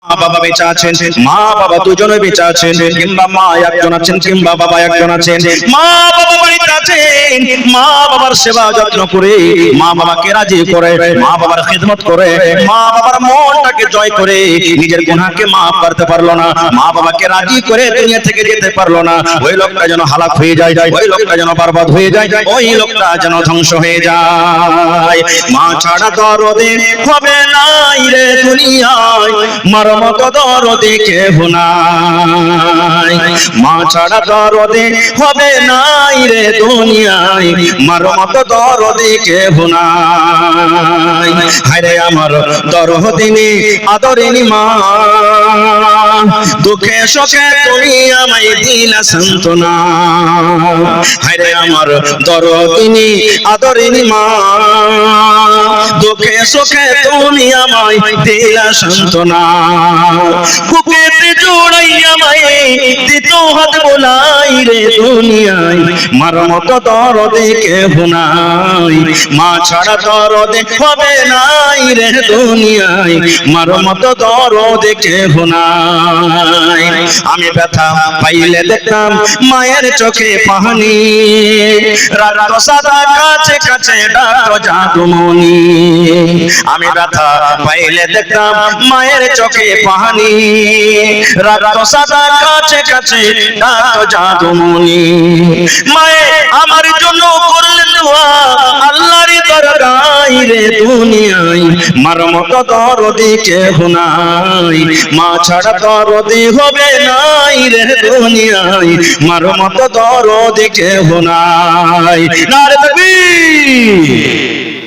মা বাবা বেঁচে আছেন, মা বাবা দুজনে বেঁচে আছেন, কিংবা মা একজন আছেন কিংবা বাবা একজন আছেন, মা বাবা বাড়িতে আছেন, মা বাবার সেবা যত্ন করে, মা বাবাকে রাজি করে, মা বাবার খিদমত করে, মা বাবার মনটাকে জয় করে নিজের গুনাহকে মাফ করতে পারলো না, মা বাবাকে রাজি করে দুনিয়া থেকে যেতে পারলো না, ওই লোকটা যেন হালাক হয়ে যায়, ওই লোকটা যেন বরবাদ হয়ে যায়, ওই লোকটা যেন ধ্বংস হয়ে যায়। মা ছাড়া দরদে হবে নাই রে দুনিয়ায়, মার মতো দরদে কেহ নাই, মা ছাড়া দরদে হবে নাই রে দুনিয়ায়, মার মতো দরদে কেহ নাই। হায়রে আমার দরদিনী আদরিনী মা, দুঃখে সুখে তুমি আমায় দিলা সান্ত্বনা। হায়রে আমার দরদিনী আদরিনী মা, দুঃখে সুখে তুমি আমায় দিলা সান্ত্বনা। বুকেতে জোড়াই আমায় দিত হাত বোলাই রে দুনিয়ায়, মার মতো দরদে কেহ নাই, মা ছাড়া দরদে হবে নাই রে দুনিয়ায়, মার মতো দরদে কেহ নাই। আমি ব্যথা পাইলে দেখতাম মায়ের চোখে পানি, রাত সাদা কাছে কাছে ডাকতো জাদুমণি। আমি ব্যথা পাইলে দেখতাম মায়ের চোখে পানি, রাত সাদা কাছে কাছে ডাকতো জাদুমণি। মায়ে আমার জন্য করলেন দোয়া আল্লাহর দরগায় রে দুনিয়ায়, মার মতো দরদি কেহ নাই, মা ছাড়া দরদি হবে নাই রে দুনিয়ায়, মার মতো দরদি কেহ নাই। নারে তাকবীর।